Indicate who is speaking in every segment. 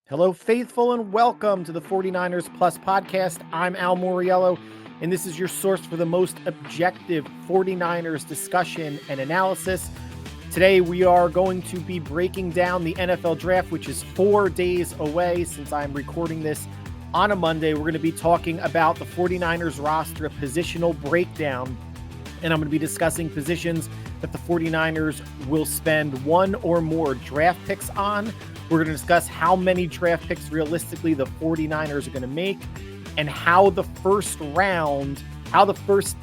Speaker 1: Hello, faithful, and welcome to the 49ers Plus podcast. I'm Al Moriello, and this is your source for the most objective 49ers discussion and analysis. Today, we are going to be breaking down the NFL draft, which is 4 days away since I'm recording this on a Monday. We're going to be talking about the 49ers roster, a positional breakdown, and I'm going to be discussing positions that the 49ers will spend one or more draft picks on. We're going to discuss how many draft picks realistically the 49ers are going to make and how the first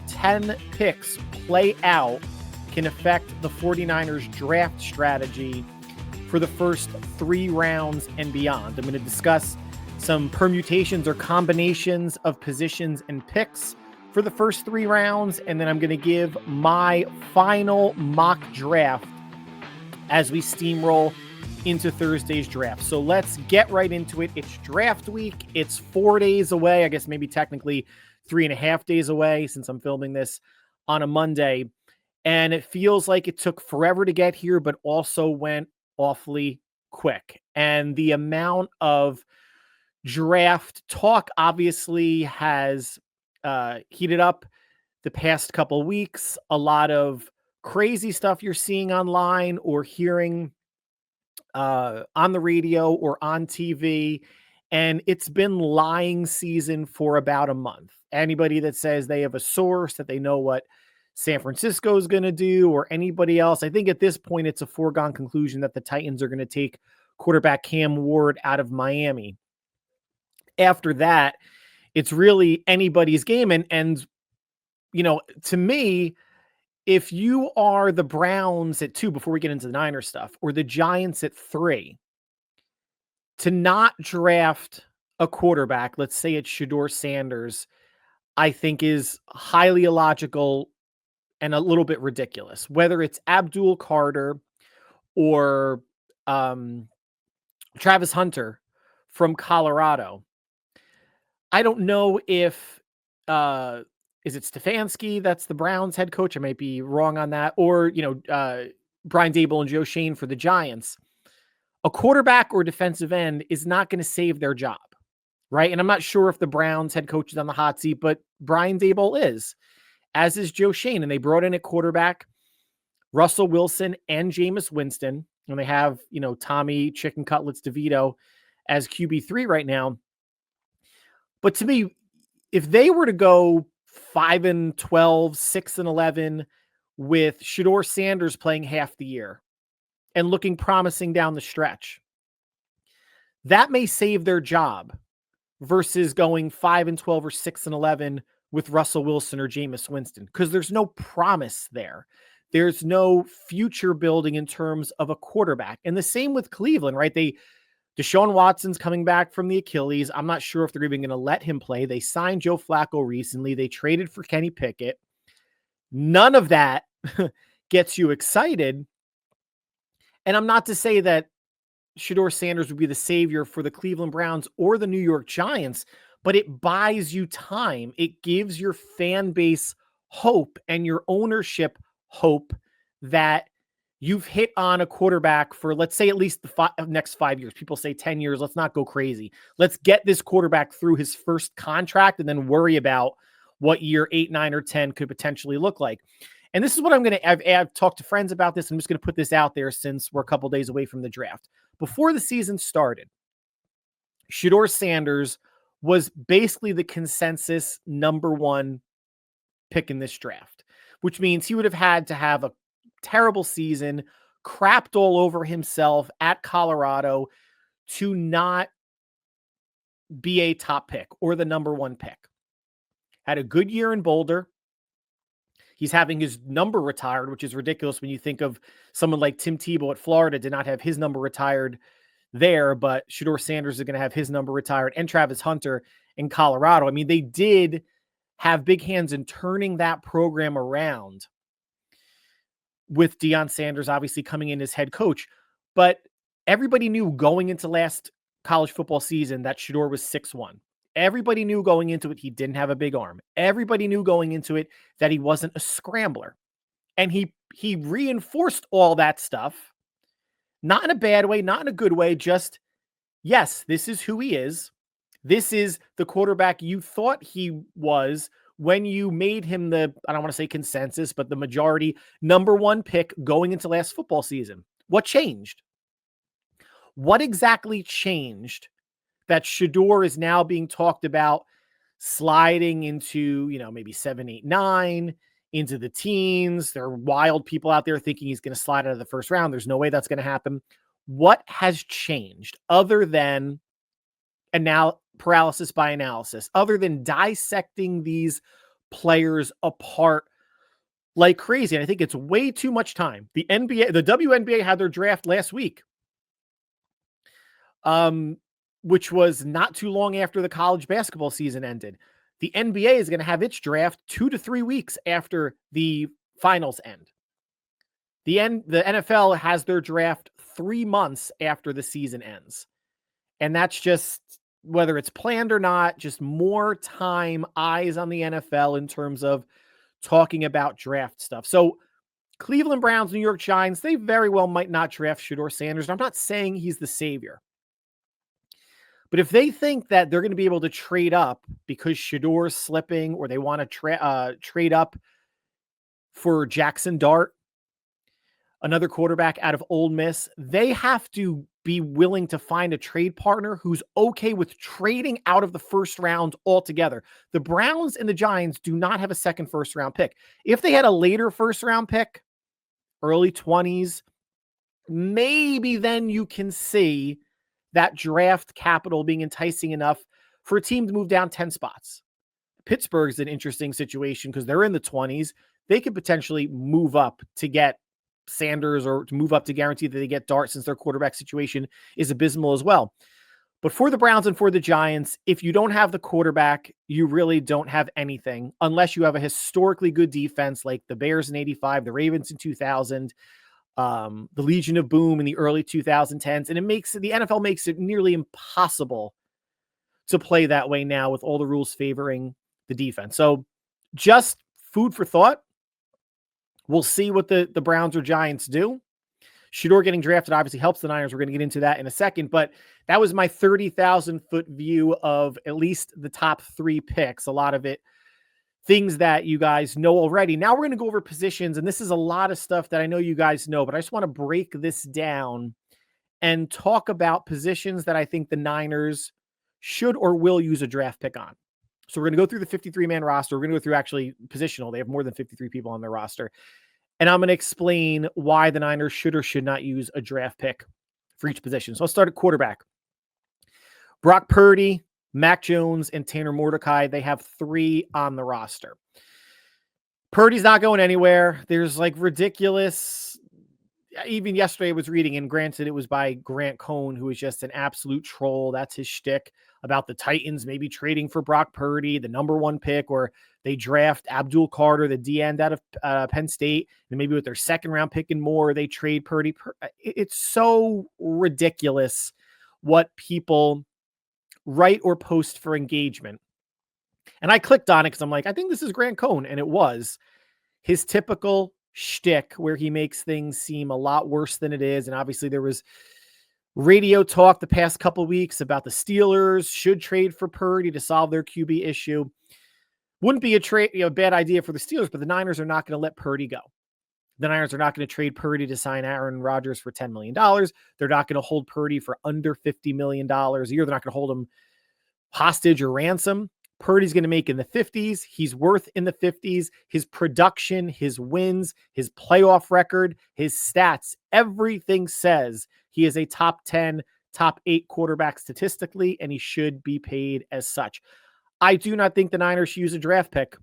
Speaker 1: 10 picks play out can affect the 49ers draft strategy for the first 3 rounds and beyond. I'm going to discuss some permutations or combinations of positions and picks for the first 3 rounds, and then I'm going to give my final mock draft as we steamroll into Thursday's draft. So let's get right into it. It's draft week. It's 4 days away. I guess maybe technically 3.5 days away since I'm filming this on a Monday. And it feels like it took forever to get here, but also went awfully quick. And the amount of draft talk obviously has heated up the past couple weeks. A lot of crazy stuff you're seeing online or hearing on the radio or on TV, and it's been lying season for about a month. Anybody that says they have a source that they know what San Francisco is going to do, or anybody else, I think at this point it's a foregone conclusion that the Titans are going to take quarterback Cam Ward out of Miami. After that, it's really anybody's game. And you know, to me, if you are the Browns at 2, before we get into the Niners stuff, or the Giants at 3, to not draft a quarterback, let's say it's Shedeur Sanders, I think is highly illogical and a little bit ridiculous. Whether it's Abdul Carter or Travis Hunter from Colorado, I don't know if is it Stefanski that's the Browns head coach? I might be wrong on that. Or, Brian Daboll and Joe Schoen for the Giants. A quarterback or defensive end is not going to save their job, right? And I'm not sure if the Browns head coach is on the hot seat, but Brian Daboll is, as is Joe Schoen. And they brought in a quarterback, Russell Wilson and Jameis Winston. And they have, Tommy Chicken Cutlets DeVito as QB3 right now. But to me, if they were to go 5-12, 6-11 with Shedeur Sanders playing half the year and looking promising down the stretch, that may save their job versus going 5-12 or 6-11 with Russell Wilson or Jameis Winston, because there's no promise there. There's no future building in terms of a quarterback. And the same with Cleveland, right? Deshaun Watson's coming back from the Achilles. I'm not sure if they're even going to let him play. They signed Joe Flacco recently. They traded for Kenny Pickett. None of that gets you excited. And I'm not to say that Shedeur Sanders would be the savior for the Cleveland Browns or the New York Giants, but it buys you time. It gives your fan base hope and your ownership hope that you've hit on a quarterback for, let's say, at least the next 5 years. People say 10 years. Let's not go crazy. Let's get this quarterback through his first contract and then worry about what year 8, 9, or 10 could potentially look like. And this is what I've talked to friends about this. I'm just going to put this out there since we're a couple days away from the draft. Before the season started, Shedeur Sanders was basically the consensus number 1 pick in this draft, which means he would have had to have a terrible season, crapped all over himself at Colorado to not be a top pick or the number 1 pick. Had a good year in Boulder. He's having his number retired, which is ridiculous when you think of someone like Tim Tebow at Florida did not have his number retired there, but Shedeur Sanders is going to have his number retired, and Travis Hunter in Colorado. I mean, they did have big hands in turning that program around with Deion Sanders obviously coming in as head coach. But everybody knew going into last college football season that Shedeur was 6'1". Everybody knew going into it he didn't have a big arm. Everybody knew going into it that he wasn't a scrambler. And he reinforced all that stuff, not in a bad way, not in a good way, just yes, this is who he is. This is the quarterback you thought he was when you made him the, I don't want to say consensus, but the majority number one pick going into last football season. What changed? What exactly changed that Shedeur is now being talked about sliding into, maybe 7, 8, 9, into the teens? There are wild people out there thinking he's going to slide out of the first round. There's no way that's going to happen. What has changed other than, and now paralysis by analysis, other than dissecting these players apart like crazy? And I think it's way too much time. The WNBA had their draft last week, which was not too long after the college basketball season ended. The NBA is going to have its draft 2 to 3 weeks after the finals end. The NFL has their draft 3 months after the season ends. And that's just, whether it's planned or not, just more time, eyes on the NFL in terms of talking about draft stuff. So Cleveland Browns, New York Giants, they very well might not draft Shedeur Sanders. I'm not saying he's the savior. But if they think that they're going to be able to trade up because Shedeur's slipping, or they want to trade up for Jackson Dart, another quarterback out of Ole Miss, they have to be willing to find a trade partner who's okay with trading out of the first round altogether. The Browns and the Giants do not have a second first round pick. If they had a later first round pick, early 20s, maybe then you can see that draft capital being enticing enough for a team to move down 10 spots. Pittsburgh's an interesting situation because they're in the 20s. They could potentially move up to get Sanders, or to move up to guarantee that they get Dart, since their quarterback situation is abysmal as well. But for the Browns and for the Giants, if you don't have the quarterback, you really don't have anything, unless you have a historically good defense like the Bears in 85, the Ravens in 2000, the Legion of Boom in the early 2010s. And the NFL makes it nearly impossible to play that way now, with all the rules favoring the defense. So just food for thought. We'll see what the Browns or Giants do. Shedeur getting drafted obviously helps the Niners. We're going to get into that in a second, but that was my 30,000-foot view of at least the top 3 picks. A lot of it, things that you guys know already. Now we're going to go over positions, and this is a lot of stuff that I know you guys know, but I just want to break this down and talk about positions that I think the Niners should or will use a draft pick on. So we're going to go through the 53-man roster. We're going to go through actually positional. They have more than 53 people on their roster. And I'm going to explain why the Niners should or should not use a draft pick for each position. So I'll start at quarterback. Brock Purdy, Mac Jones, and Tanner Mordecai. They have 3 on the roster. Purdy's not going anywhere. There's like ridiculous. Even yesterday I was reading, and granted it was by Grant Cohn, who is just an absolute troll. That's his shtick, about the Titans maybe trading for Brock Purdy, the number 1 pick, or they draft Abdul Carter, the D-end out of Penn State, and maybe with their second round pick and more, they trade Purdy. It's so ridiculous what people write or post for engagement. And I clicked on it because I'm like, I think this is Grant Cohn. And it was his typical shtick where he makes things seem a lot worse than it is. And obviously there was radio talk the past couple of weeks about the Steelers should trade for Purdy to solve their QB issue. Wouldn't be a bad idea for the Steelers, but the Niners are not going to let Purdy go. The Niners are not going to trade Purdy to sign Aaron Rodgers for $10 million. They're not going to hold Purdy for under $50 million a year. They're not going to hold him hostage or ransom. Purdy's going to make in the 50s. He's worth in the 50s. His production, his wins, his playoff record, his stats, everything says he is a top 10, top 8 quarterback statistically, and he should be paid as such. I do not think the Niners should use a draft pick.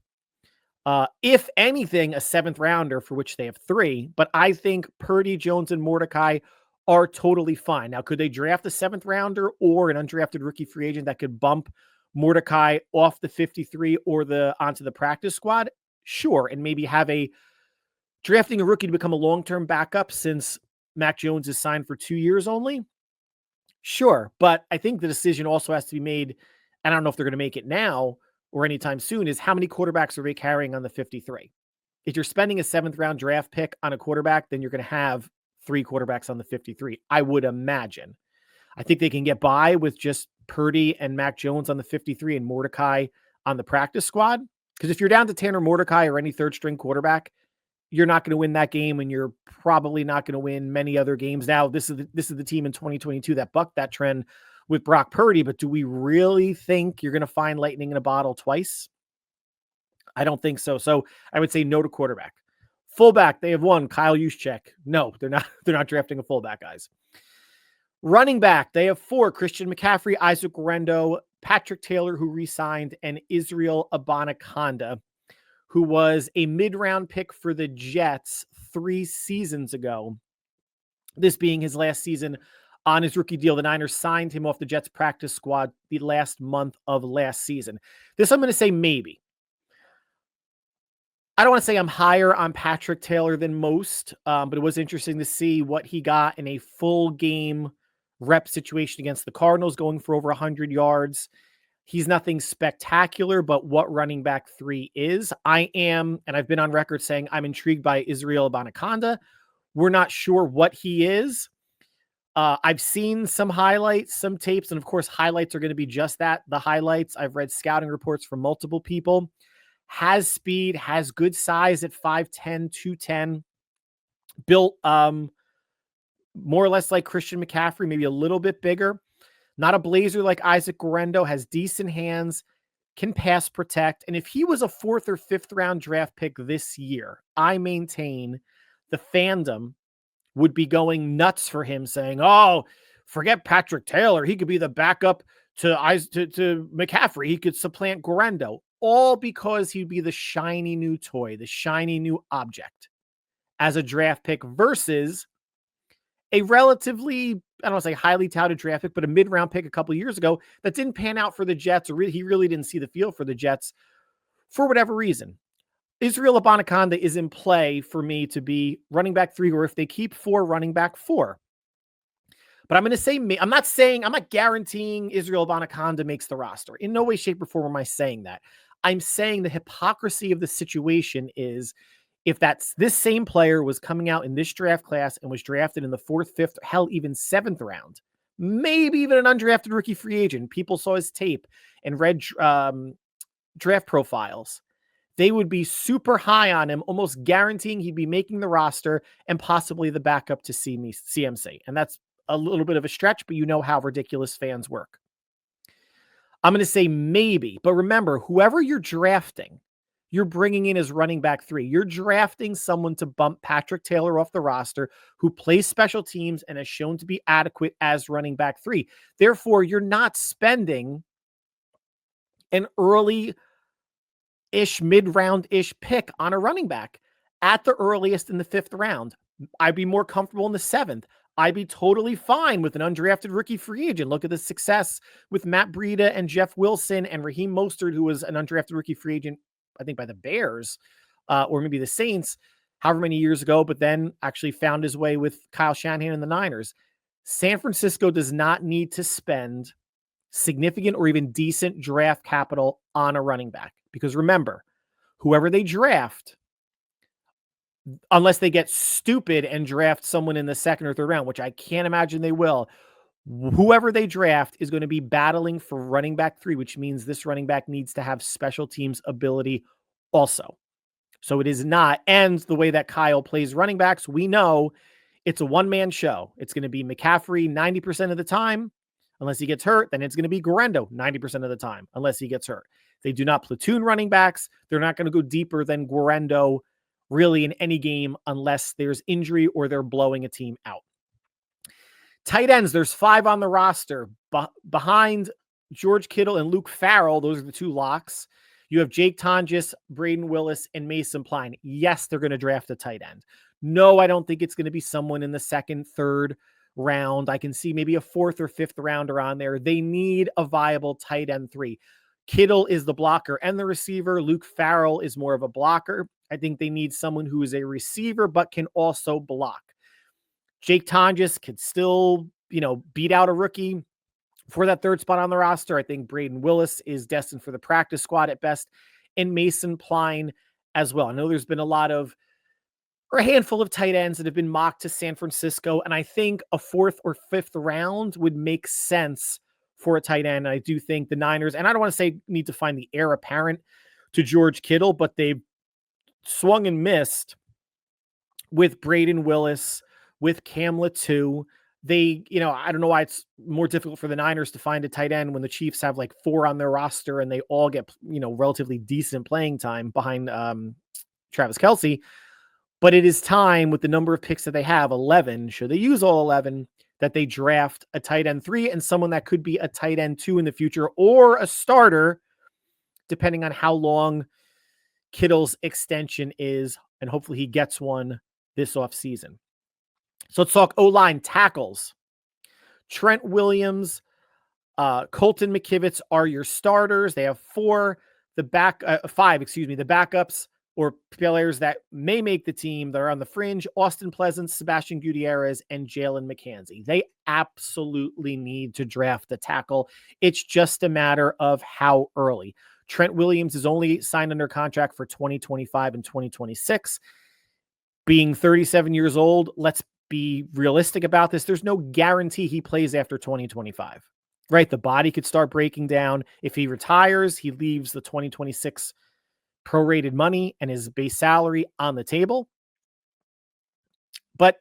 Speaker 1: If anything, a 7th rounder, for which they have 3. But I think Purdy, Jones, and Mordecai are totally fine. Now, could they draft a 7th rounder or an undrafted rookie free agent that could bump Mordecai off the 53 or onto the practice squad? Sure. And maybe have drafting a rookie to become a long-term backup, since Mac Jones is signed for 2 years only. Sure. But I think the decision also has to be made. I don't know if they're going to make it now or anytime soon, is how many quarterbacks are they carrying on the 53? If you're spending a 7th round draft pick on a quarterback, then you're going to have 3 quarterbacks on the 53. I would imagine. I think they can get by with just Purdy and Mac Jones on the 53 and Mordecai on the practice squad. Because if you're down to Tanner Mordecai or any third string quarterback, you're not going to win that game, and you're probably not going to win many other games. Now, this is the team in 2022 that bucked that trend with Brock Purdy, but do we really think you're going to find lightning in a bottle twice? I don't think so. So I would say no to quarterback. Fullback, they have one, Kyle Juszczyk. No, they're not. They're not drafting a fullback, guys. Running back, they have 4, Christian McCaffrey, Isaac Guerendo, Patrick Taylor, who re-signed, and Israel Abanikanda, who was a mid-round pick for the Jets 3 seasons ago. This being his last season on his rookie deal. The Niners signed him off the Jets practice squad the last month of last season. This I'm going to say maybe. I don't want to say I'm higher on Patrick Taylor than most, but it was interesting to see what he got in a full game rep situation against the Cardinals, going for over 100 yards. He's nothing spectacular, but what running back 3 is. I am, and I've been on record saying I'm intrigued by Israel Abanikanda. We're not sure what he is. I've seen some highlights, some tapes, and of course, highlights are going to be just that, the highlights. I've read scouting reports from multiple people. Has speed, has good size at 5'10", 210. Built more or less like Christian McCaffrey, maybe a little bit bigger. Not a blazer like Isaac Guerendo, has decent hands, can pass protect. And if he was a 4th or 5th round draft pick this year, I maintain the fandom would be going nuts for him, saying, oh, forget Patrick Taylor. He could be the backup to McCaffrey. He could supplant Guerendo, all because he'd be the shiny new toy, the shiny new object as a draft pick versus a relatively, I don't want to say highly touted draft pick, but a mid-round pick a couple of years ago that didn't pan out for the Jets. Or he really didn't see the field for the Jets for whatever reason. Israel Abanikanda is in play for me to be running back 3, or if they keep 4, running back 4. But I'm going to say, I'm not guaranteeing Israel Abanikanda makes the roster. In no way, shape, or form am I saying that. I'm saying the hypocrisy of the situation is, if this same player was coming out in this draft class and was drafted in the 4th, 5th, hell, even 7th round, maybe even an undrafted rookie free agent, people saw his tape and read draft profiles, they would be super high on him, almost guaranteeing he'd be making the roster and possibly the backup to CMC. And that's a little bit of a stretch, but you know how ridiculous fans work. I'm going to say maybe, but remember, whoever you're drafting, you're bringing in as running back 3. You're drafting someone to bump Patrick Taylor off the roster, who plays special teams and has shown to be adequate as running back 3. Therefore, you're not spending an early-ish, mid-round-ish pick on a running back. At the earliest in the 5th round, I'd be more comfortable in the 7th. I'd be totally fine with an undrafted rookie free agent. Look at the success with Matt Breida and Jeff Wilson and Raheem Mostert, who was an undrafted rookie free agent, I think by the Bears, or maybe the Saints, however many years ago, but then actually found his way with Kyle Shanahan and the Niners. San Francisco does not need to spend significant or even decent draft capital on a running back, because remember, whoever they draft, unless they get stupid and draft someone in the 2nd or 3rd round, which I can't imagine they will, whoever they draft is going to be battling for running back 3, which means this running back needs to have special teams ability also. So it is not, and the way that Kyle plays running backs, we know it's a one-man show. It's going to be McCaffrey 90% of the time. Unless he gets hurt, then it's going to be Guerendo 90% of the time, unless he gets hurt. They do not platoon running backs. They're not going to go deeper than Guerendo really in any game unless there's injury or they're blowing a team out. Tight ends, there's 5 on the roster. Behind George Kittle and Luke Farrell, those are the 2 locks. You have Jake Tonjes, Braden Willis, and Mason Pline. Yes, they're going to draft a tight end. No, I don't think it's going to be someone in the 2nd, 3rd round. I can see maybe a 4th or 5th rounder on there. They need a viable tight end 3. Kittle is the blocker and the receiver. Luke Farrell is more of a blocker. I think they need someone who is a receiver but can also block. Jake Tonjes could still, beat out a rookie for that 3rd spot on the roster. I think Braden Willis is destined for the practice squad at best, and Mason Pline as well. I know there's been a lot of are a handful of tight ends that have been mocked to San Francisco. And I think a 4th or 5th round would make sense for a tight end. I do think the Niners, and I don't want to say need to find the heir apparent to George Kittle, but they've swung and missed with Braden Willis, with Cam Latu. They, I don't know why it's more difficult for the Niners to find a tight end when the Chiefs have like 4 on their roster and they all get, relatively decent playing time behind Travis Kelce. But it is time, with the number of picks that they have, 11, should they use all 11, that they draft a tight end 3 and someone that could be a tight end 2 in the future, or a starter, depending on how long Kittle's extension is. And hopefully he gets one this offseason. So let's talk O-line. Tackles. Trent Williams, Colton McKivitz are your starters. They have 5, the backups or players that may make the team that are on the fringe: Austin Pleasant, Sebastian Gutierrez, and Jalen McKenzie. They absolutely need to draft a tackle. It's just a matter of how early. Trent Williams is only signed under contract for 2025 and 2026. Being 37 years old, let's be realistic about this. There's no guarantee he plays after 2025, right? The body could start breaking down. If he retires, he leaves the 2026 prorated money and his base salary on the table. But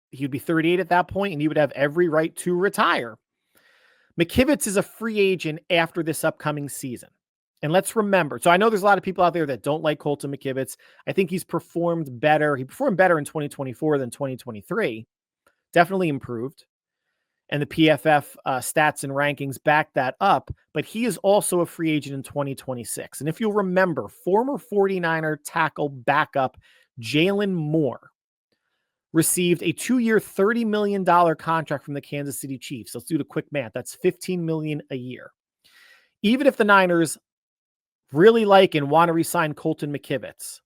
Speaker 1: he would be 38 at that point, and he would have every right to retire. McKivitz is a free agent after this upcoming season. And let's remember, so I know there's a lot of people out there that don't like Colton McKivitz. I think he's performed better. He performed better in 2024 than 2023. Definitely improved. And the PFF stats and rankings back that up. But he is also a free agent in 2026. And if you'll remember, former 49er tackle backup Jalen Moore received a 2-year, $30 million contract from the Kansas City Chiefs. Let's do the quick math. That's $15 million a year. Even if the Niners really like and want to re-sign Colton McKivitz,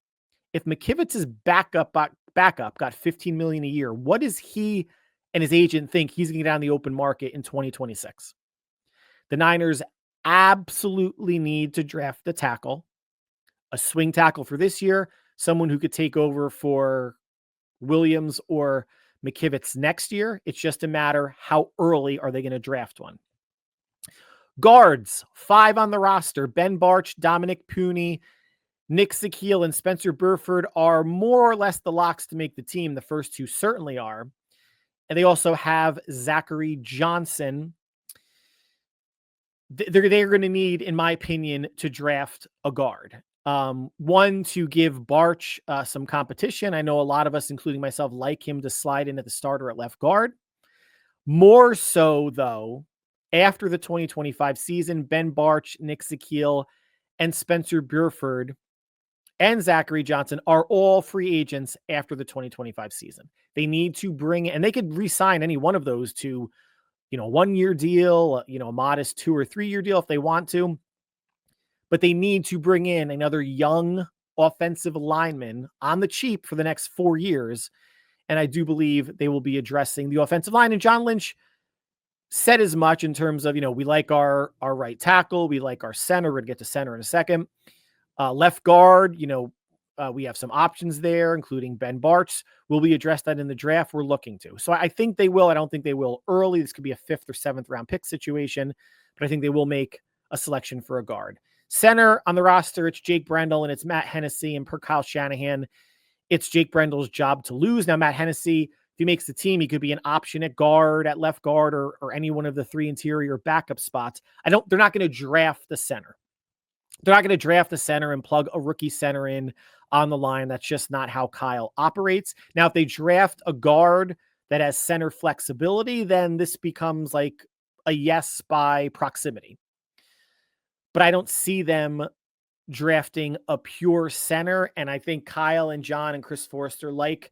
Speaker 1: if McKivitz's backup got $15 million a year, what does he and his agent think he's going to get on the open market in 2026? The Niners absolutely need to draft a tackle, a swing tackle for this year, someone who could take over for Williams or McKivitz next year. It's just a matter how early are they going to draft one. Guards, 5 on the roster: Ben Bartch, Dominic Puni, Nick Sakiel, and Spencer Burford are more or less the locks to make the team. The first 2 certainly are. And they also have Zachary Johnson. They're going to need, in my opinion, to draft a guard. One, to give Bartch some competition. I know a lot of us, including myself, like him to slide in at the starter at left guard. More so, though, after the 2025 season, Ben Bartch, Nick Sakiel, and Spencer Burford and Zachary Johnson are all free agents after the 2025 season. They need to bring, and they could re-sign any one of those to, a 1-year deal, a modest 2 or 3 year deal if they want to. But they need to bring in another young offensive lineman on the cheap for the next 4 years. And I do believe they will be addressing the offensive line. And John Lynch said as much in terms of, we like our right tackle. We like our center. We're going to get to center in a second. Left guard, we have some options there, including Ben Bartch. Will we address that in the draft? We're looking to. So I think they will. I don't think they will early. This could be a 5th or 7th round pick situation, but I think they will make a selection for a guard. Center on the roster, it's Jake Brendel and it's Matt Hennessy. And per Kyle Shanahan, it's Jake Brendel's job to lose. Now, Matt Hennessy, if he makes the team, he could be an option at guard, at left guard, or any one of the 3 interior backup spots. They're not going to draft the center. They're not going to draft the center and plug a rookie center in on the line. That's just not how Kyle operates. Now, if they draft a guard that has center flexibility, then this becomes like a yes by proximity. But I don't see them drafting a pure center. And I think Kyle and John and Chris Forrester like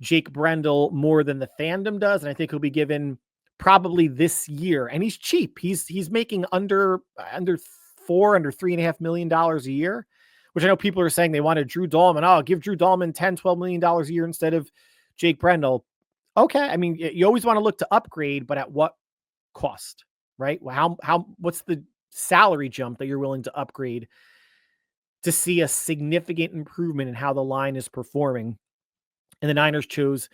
Speaker 1: Jake Brendel more than the fandom does. And I think he'll be given probably this year. And he's cheap. He's making under $3.5 million a year, which I know people are saying they wanted Drew Dahlman. Oh, give Drew Dahlman $10-12 million a year instead of Jake Brendel. Okay. I mean, you always want to look to upgrade, but at what cost, right? Well, what's the salary jump that you're willing to upgrade to see a significant improvement in how the line is performing And the Niners chose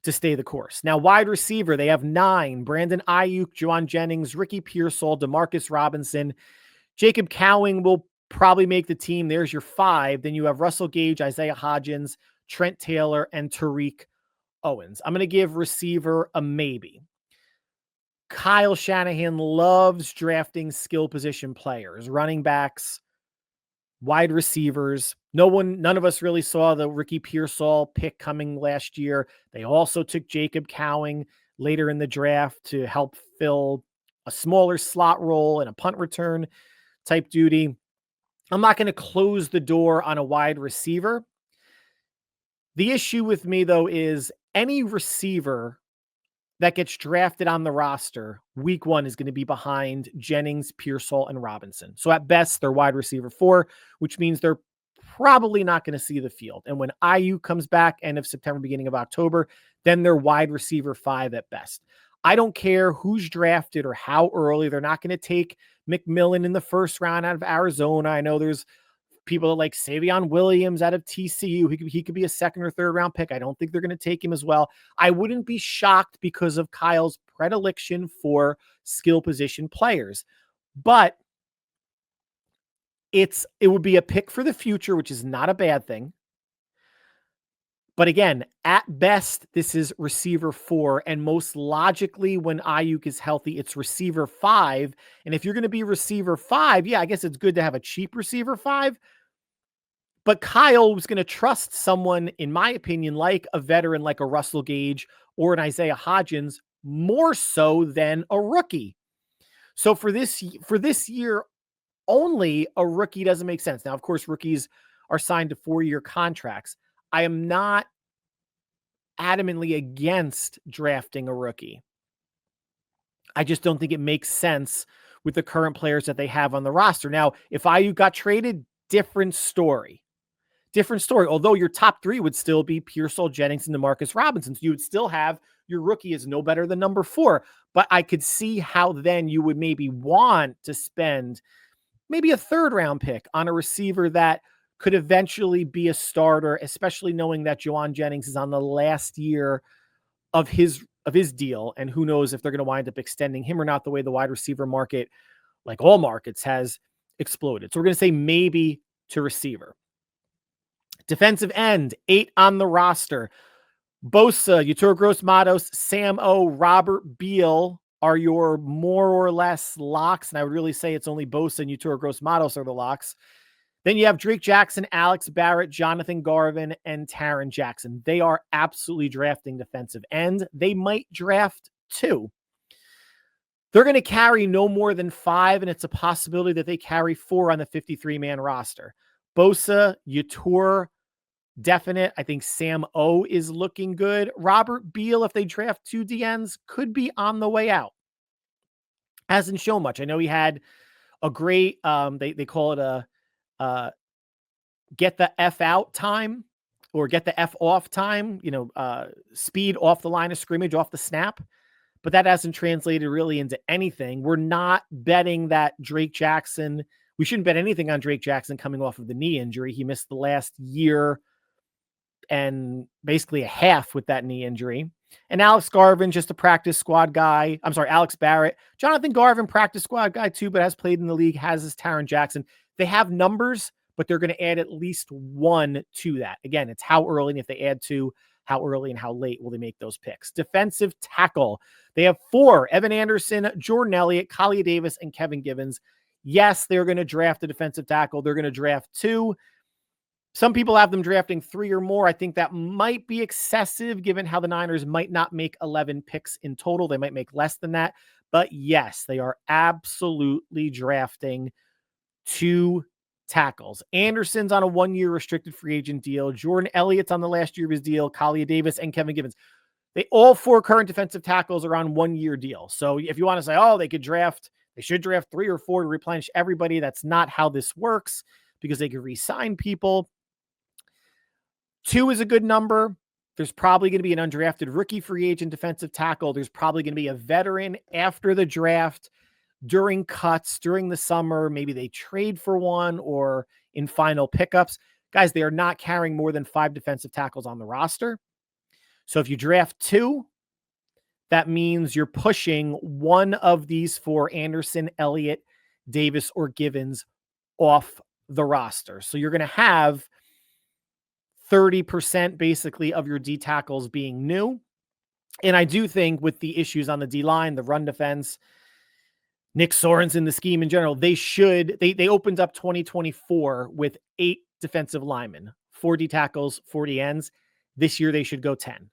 Speaker 1: to stay the course. Now, wide receiver, they have 9. Brandon Ayuk, Jauan Jennings, Ricky Pearsall, Demarcus Robinson. Jacob Cowing will probably make the team. There's your 5. Then you have Russell Gage, Isaiah Hodgins, Trent Taylor, and Tariq Owens. I'm going to give receiver a maybe. Kyle Shanahan loves drafting skill position players, running backs, wide receivers. None of us really saw the Ricky Pearsall pick coming last year. They also took Jacob Cowing later in the draft to help fill a smaller slot role and a punt return type duty. I'm not going to close the door on a wide receiver. The issue with me, though, is any receiver that gets drafted on the roster week 1 is going to be behind Jennings, Pearsall, and Robinson. So at best, they're wide receiver 4, which means they're probably not going to see the field. And when IU comes back end of September, beginning of October, then they're wide receiver 5 at best. I don't care who's drafted or how early. They're not going to take McMillan in the first round out of Arizona. I know there's people like Savion Williams out of TCU. He could be a 2nd or 3rd round pick. I don't think they're going to take him as well. I wouldn't be shocked because of Kyle's predilection for skill position players, but it would be a pick for the future, which is not a bad thing. But again, at best, this is receiver 4, and most logically, when Ayuk is healthy, it's receiver 5. And if you're going to be receiver 5, yeah, I guess it's good to have a cheap receiver 5. But Kyle was going to trust someone, in my opinion, like a veteran, like a Russell Gage or an Isaiah Hodgins, more so than a rookie. So for this year only, a rookie doesn't make sense. Now, of course, rookies are signed to 4-year contracts. I am not adamantly against drafting a rookie. I just don't think it makes sense with the current players that they have on the roster. Now, if IU got traded, different story. Although your top 3 would still be Pearsall, Jennings, and DeMarcus Robinson. So you would still have your rookie is no better than number 4. But I could see how then you would maybe want to spend maybe a 3rd round pick on a receiver that could eventually be a starter, especially knowing that Jauan Jennings is on the last year of his deal. And who knows if they're going to wind up extending him or not, the way the wide receiver market, like all markets, has exploded. So we're going to say maybe to receiver. Defensive end, 8 on the roster. Bosa, Yetur Gross-Matos, Sam O, Robert Beal are your more or less locks. And I would really say it's only Bosa and Yetur Gross-Matos are the locks. Then you have Drake Jackson, Alex Barrett, Jonathan Garvin, and Taron Jackson. They are absolutely drafting defensive end. They might draft 2. They're going to carry no more than 5, and it's a possibility that they carry 4 on the 53-man roster. Bosa, Yetur, definite. I think Sam O is looking good. Robert Beal, if they draft 2 DNs, could be on the way out. Hasn't shown much. I know he had a great, they call it a get the F out time or get the F off time, speed off the line of scrimmage, off the snap. But that hasn't translated really into anything. We're not betting that Drake Jackson, we shouldn't bet anything on Drake Jackson coming off of the knee injury. He missed the last year and basically a half with that knee injury. And Alex Garvin, just a practice squad guy. I'm sorry, Alex Barrett. Jonathan Garvin, practice squad guy too, but has played in the league, has his Taron Jackson. They have numbers, but they're going to add at least 1 to that. Again, it's how early, and if they add 2, how early and how late will they make those picks. Defensive tackle. They have 4, Evan Anderson, Jordan Elliott, Kalia Davis, and Kevin Givens. Yes, they're going to draft a defensive tackle. They're going to draft 2. Some people have them drafting 3 or more. I think that might be excessive given how the Niners might not make 11 picks in total. They might make less than that. But yes, they are absolutely drafting 2 tackles. Anderson's on a 1-year restricted free agent deal. Jordan Elliott's on the last year of his deal. Kalia Davis and Kevin Givens. All 4 current defensive tackles are on 1-year deals. So if you want to say, they should draft 3 or 4 to replenish everybody, that's not how this works because they could re-sign people. 2 is a good number. There's probably going to be an undrafted rookie free agent defensive tackle. There's probably going to be a veteran after the draft, during cuts, during the summer. Maybe they trade for one or in final pickups. Guys, they are not carrying more than 5 defensive tackles on the roster. So if you draft 2, that means you're pushing one of these 4, Anderson, Elliott, Davis, or Givens, off the roster. So you're going to have 30% basically of your D tackles being new. And I do think with the issues on the D line, the run defense, Nick Sorensen, the scheme in general, they opened up 2024 with 8 defensive linemen, 4 D tackles, 40 ends. This year they should go 10.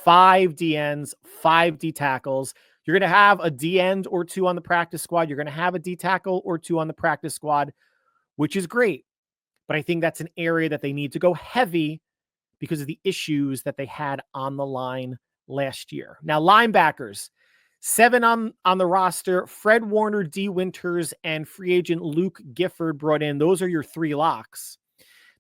Speaker 1: 5 D ends, 5 D tackles. You're going to have a D end or 2 on the practice squad. You're going to have a D tackle or 2 on the practice squad, which is great. But I think that's an area that they need to go heavy because of the issues that they had on the line last year. Now, linebackers, 7 on the roster. Fred Warner, D. Winters, and free agent Luke Gifford brought in. Those are your 3 locks.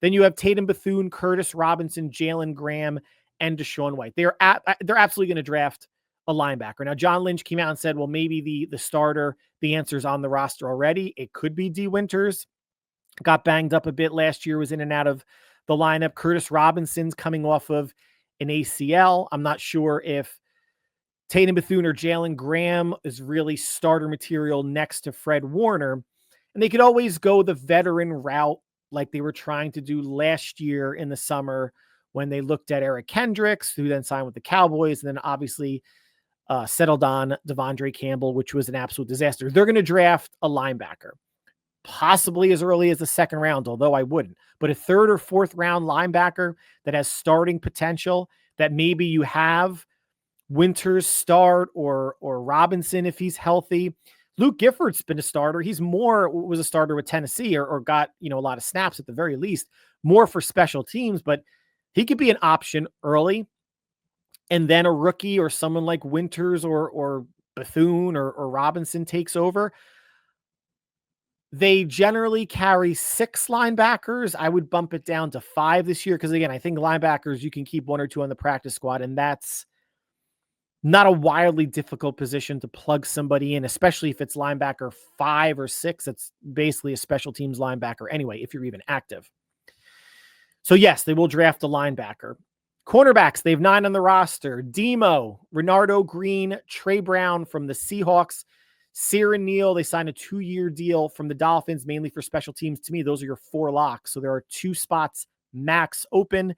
Speaker 1: Then you have Tatum Bethune, Curtis Robinson, Jalen Graham, and Deshaun White. They're absolutely going to draft a linebacker. Now, John Lynch came out and said, well, maybe the starter, the answer's on the roster already. It could be D. Winters. Got banged up a bit last year, was in and out of the lineup. Curtis Robinson's coming off of an ACL. I'm not sure if Tatum Bethune or Jalen Graham is really starter material next to Fred Warner. And they could always go the veteran route like they were trying to do last year in the summer when they looked at Eric Kendricks, who then signed with the Cowboys, and then obviously settled on Devondre Campbell, which was an absolute disaster. They're going to draft a linebacker, possibly as early as the 2nd round, although I wouldn't. But a 3rd or 4th round linebacker that has starting potential, that maybe you have Winters start or Robinson if he's healthy. Luke Gifford's been a starter. He's was a starter with Tennessee or got, a lot of snaps at the very least, more for special teams, but he could be an option early. And then a rookie or someone like Winters or Bethune or Robinson takes over. They generally carry 6 linebackers. I would bump it down to 5 this year because, again, I think linebackers, you can keep 1 or 2 on the practice squad, and that's not a wildly difficult position to plug somebody in, especially if it's linebacker 5 or 6. It's basically a special teams linebacker anyway, if you're even active. So, yes, they will draft a linebacker. Cornerbacks, they have 9 on the roster. Demo, Renardo Green, Trey Brown from the Seahawks, Siran Neal, they signed a 2-year deal from the Dolphins, mainly for special teams. To me, those are your 4 locks. So there are 2 spots max open.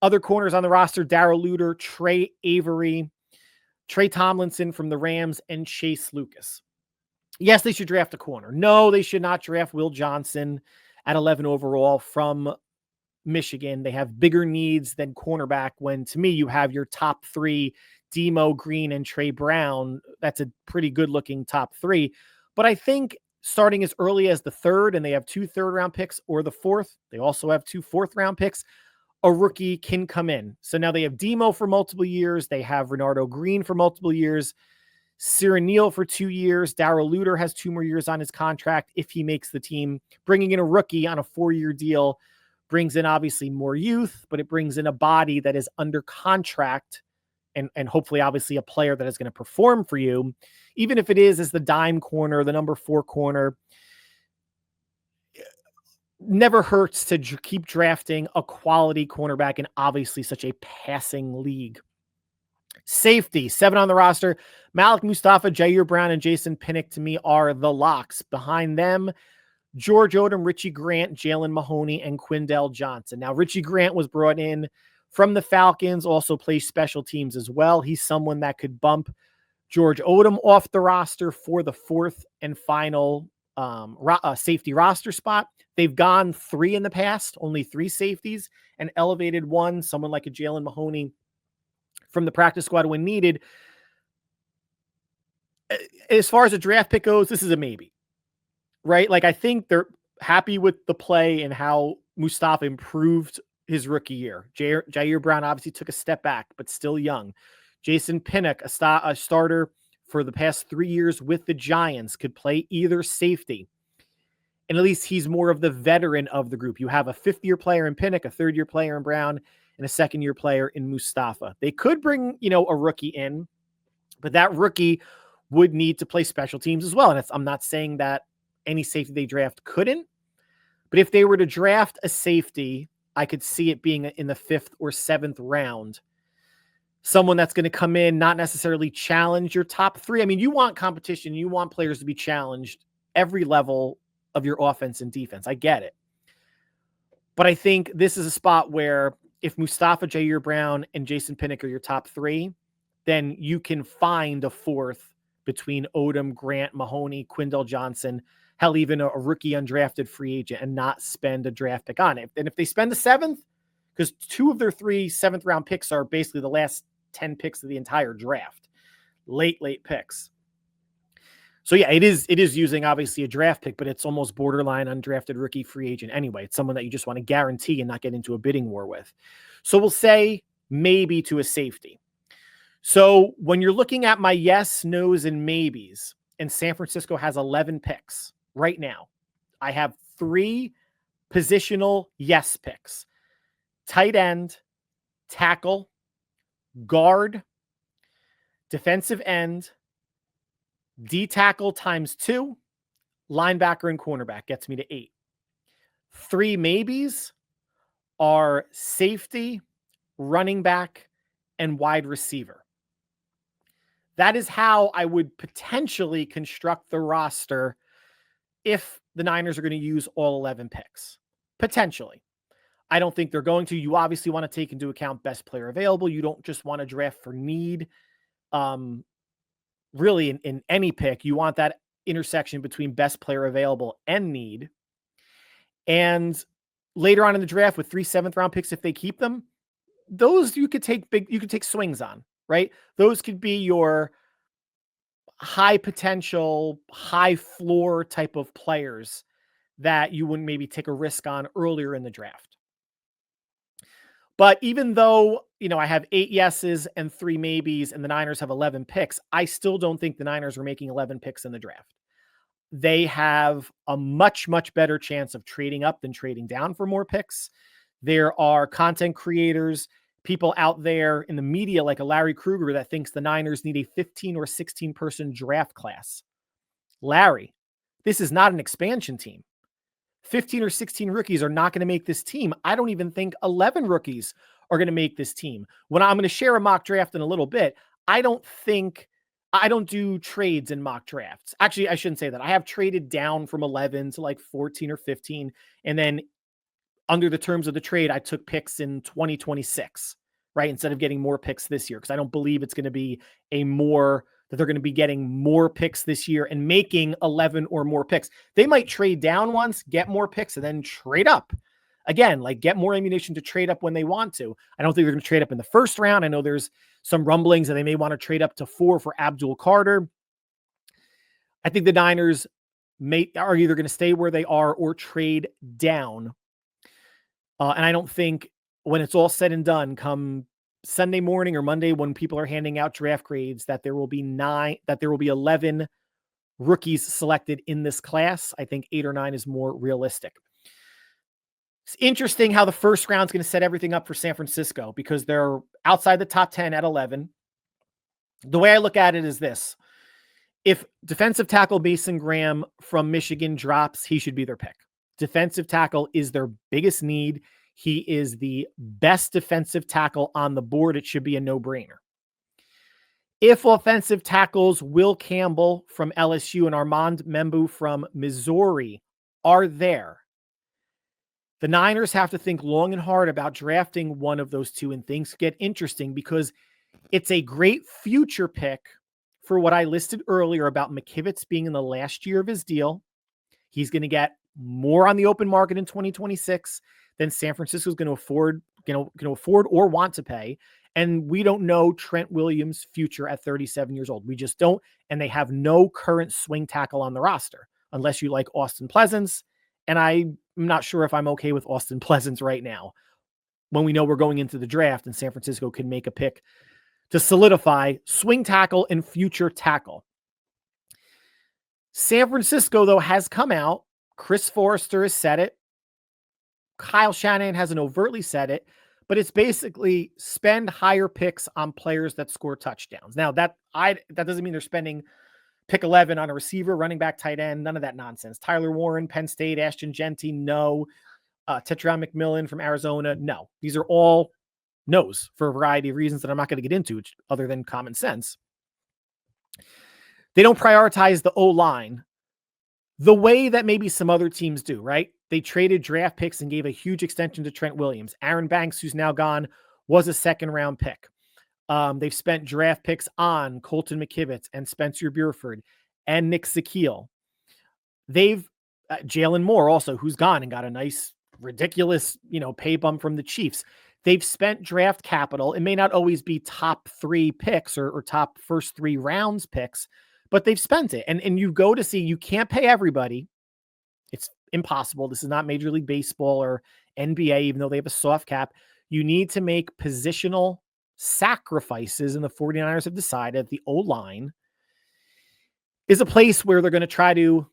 Speaker 1: Other corners on the roster, Darrell Luter, Trey Avery, Trey Tomlinson from the Rams, and Chase Lucas. Yes, they should draft a corner. No, they should not draft Will Johnson at 11 overall from Michigan. They have bigger needs than cornerback when, to me, you have your top 3, Demo, Green, and Trey Brown. That's a pretty good-looking top 3. But I think starting as early as the 3rd, and they have 2 third-round picks, or the 4th, they also have 2 fourth-round picks, a rookie can come in. So now they have Demo for multiple years. They have Renardo Green for multiple years. Siran Neal for 2 years. Darrell Luter has 2 more years on his contract if he makes the team. Bringing in a rookie on a 4-year deal brings in obviously more youth, but it brings in a body that is under contract and hopefully obviously a player that is going to perform for you, even if it is as the dime corner, the number 4 corner. Never hurts to keep drafting a quality cornerback in obviously such a passing league. Safety, 7 on the roster. Malik Mustafa, Jair Brown, and Jason Pinnock, to me, are the locks. Behind them, George Odom, Richie Grant, Jalen Mahoney, and Quindell Johnson. Now, Richie Grant was brought in from the Falcons, also plays special teams as well. He's someone that could bump George Odom off the roster for the 4th and final safety roster spot. They've gone 3 in the past, only 3 safeties, and elevated 1, someone like a Jalen Mahoney from the practice squad when needed. As far as a draft pick goes, this is a maybe, right? Like, I think they're happy with the play and how Mustafa improved his rookie year. Jair Brown obviously took a step back, but still young. Jason Pinnock, a starter for the past 3 years with the Giants, could play either safety. And at least he's more of the veteran of the group. You have a 5th-year player in Pinnock, a 3rd-year player in Brown, and a 2nd-year player in Mustafa. They could bring, a rookie in, but that rookie would need to play special teams as well. And I'm not saying that any safety they draft couldn't, but if they were to draft a safety, I could see it being in the 5th or 7th round. someone that's going to come in, not necessarily challenge your top three. I mean, you want competition. You want players to be challenged every level of your offense and defense. I get it. But I think this is a spot where if Mustafa Jair Brown and Jason Pinnock are your top three, then you can find a fourth between Odom, Grant, Mahoney, Quindell Johnson, hell, even a rookie undrafted free agent, and not spend a draft pick on it. And if they spend the seventh, because 2 of their 3 seventh round picks are basically the last 10 picks of the entire draft, late picks. So yeah, it is using obviously a draft pick, but it's almost borderline undrafted rookie free agent anyway. It's someone that you just want to guarantee and not get into a bidding war with. So we'll say maybe to a safety. So when you're looking at my yes, no's, and maybes, and San Francisco has 11 picks right now, I have 3 positional yes picks: tight end, tackle, guard, defensive end, D tackle times 2, linebacker and cornerback gets me to 8. 3 maybes are safety, running back, and wide receiver. That is how I would potentially construct the roster if the Niners are going to use all 11 picks. Potentially. I don't think they're going to. You obviously want to take into account best player available. You don't just want to draft for need. Really, in any pick, you want that intersection between best player available and need. And later on in the draft, with 3 seventh round picks, if they keep them, those you could take swings on, right? Those could be your high potential, high floor type of players that you wouldn't maybe take a risk on earlier in the draft. But even though, I have 8 yeses and 3 maybes and the Niners have 11 picks, I still don't think the Niners are making 11 picks in the draft. They have a much, much better chance of trading up than trading down for more picks. There are content creators, people out there in the media like a Larry Krueger that thinks the Niners need a 15 or 16 person draft class. Larry, this is not an expansion team. 15 or 16 rookies are not going to make this team. I don't even think 11 rookies are going to make this team. When I'm going to share a mock draft in a little bit, I don't do trades in mock drafts. Actually, I shouldn't say that. I have traded down from 11 to like 14 or 15. And then under the terms of the trade, I took picks in 2026, right? Instead of getting more picks this year, because I don't believe it's going to be that they're going to be getting more picks this year and making 11 or more picks. They might trade down once, get more picks, and then trade up. Again, like get more ammunition to trade up when they want to. I don't think they're going to trade up in the first round. I know there's some rumblings that they may want to trade up to 4 for Abdul Carter. I think the Niners are either going to stay where they are or trade down. And I don't think when it's all said and done, come Sunday morning or Monday when people are handing out draft grades, that there will be 11 rookies selected in this class. I think 8 or 9 is more realistic. It's interesting how the first round is going to set everything up for San Francisco because they're outside the top 10 at 11. The way I look at it is this: if defensive tackle Mason Graham from Michigan drops, he should be their pick. Defensive tackle is their biggest need. He is the best defensive tackle on the board. It should be a no-brainer. If offensive tackles Will Campbell from LSU and Armand Membu from Missouri are there, the Niners have to think long and hard about drafting one of those two, and things get interesting because it's a great future pick for what I listed earlier about McKivitz being in the last year of his deal. He's going to get more on the open market in 2026 than San Francisco is going to afford or want to pay. And we don't know Trent Williams' future at 37 years old. We just don't. And they have no current swing tackle on the roster unless you like Austin Pleasance. And I'm not sure if I'm okay with Austin Pleasance right now when we know we're going into the draft and San Francisco can make a pick to solidify swing tackle and future tackle. San Francisco, though, has come out. Chris Forrester has said it. Kyle Shanahan hasn't overtly said it, but it's basically spend higher picks on players that score touchdowns. Now, that doesn't mean they're spending pick 11 on a receiver, running back, tight end, none of that nonsense. Tyler Warren, Penn State, Ashton Jeanty, no. Tetraon McMillan from Arizona, no. These are all knows for a variety of reasons that I'm not going to get into, other than common sense. They don't prioritize the O-line the way that maybe some other teams do, right? They traded draft picks and gave a huge extension to Trent Williams. Aaron Banks, who's now gone, was a second-round pick. They've spent draft picks on Colton McKivitz and Spencer Burford and Nick Sakiel. They've Jalen Moore also, who's gone and got a nice, ridiculous, pay bump from the Chiefs. They've spent draft capital. It may not always be top 3 picks or top first 3 rounds picks, but they've spent it. And you go to see, you can't pay everybody. It's impossible. This is not Major League Baseball or NBA, even though they have a soft cap. You need to make positional sacrifices, and the 49ers have decided the O-line is a place where they're going to try to,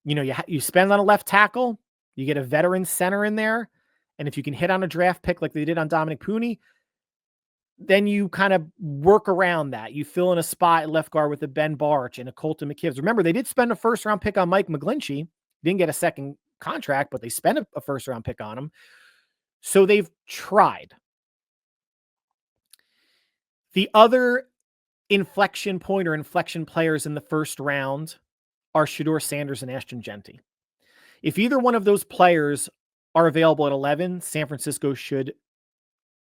Speaker 1: you spend on a left tackle, you get a veteran center in there, and if you can hit on a draft pick like they did on Dominic Pooney, then you kind of work around that. You fill in a spot at left guard with a Ben Barch and a Colton McKivitz. Remember, they did spend a first-round pick on Mike McGlinchey. Didn't get a second contract, but they spent a first-round pick on him. So they've tried. The other inflection point or inflection players in the first round are Shedeur Sanders and Ashton Jeanty. If either one of those players are available at 11, San Francisco should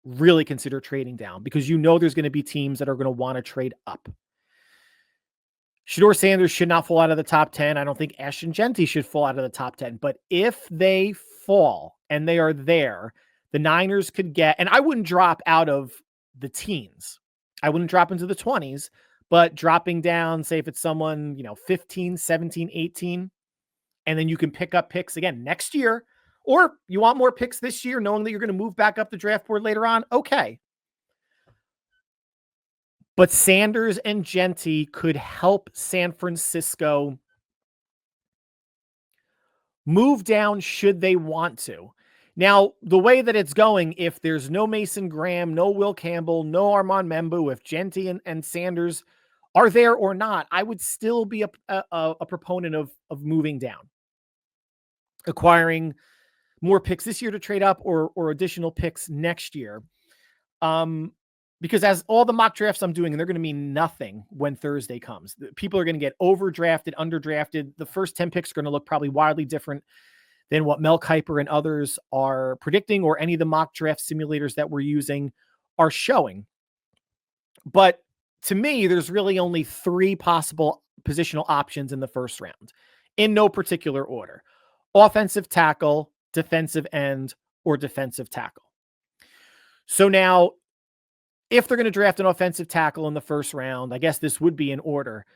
Speaker 1: really consider trading down, because there's going to be teams that are going to want to trade up. Shedeur Sanders should not fall out of the top 10. I don't think Ashton Jeanty should fall out of the top 10. But if they fall and they are there, the Niners could get, and I wouldn't drop out of the teens. I wouldn't drop into the 20s, but dropping down, say if it's someone, 15, 17, 18, and then you can pick up picks again next year, or you want more picks this year, knowing that you're going to move back up the draft board later on. Okay. But Sanders and Jeanty could help San Francisco move down should they want to. Now, the way that it's going, if there's no Mason Graham, no Will Campbell, no Armand Membu, if Jeanty and Sanders are there or not, I would still be a proponent of moving down, acquiring more picks this year to trade up or additional picks next year. Because as all the mock drafts I'm doing, and they're going to mean nothing when Thursday comes. People are going to get overdrafted, underdrafted. The first 10 picks are going to look probably wildly different than what Mel Kiper and others are predicting, or any of the mock draft simulators that we're using are showing. But to me, there's really only 3 possible positional options in the first round, in no particular order: offensive tackle, defensive end, or defensive tackle. So now, if they're going to draft an offensive tackle in the first round, I guess this would be in order.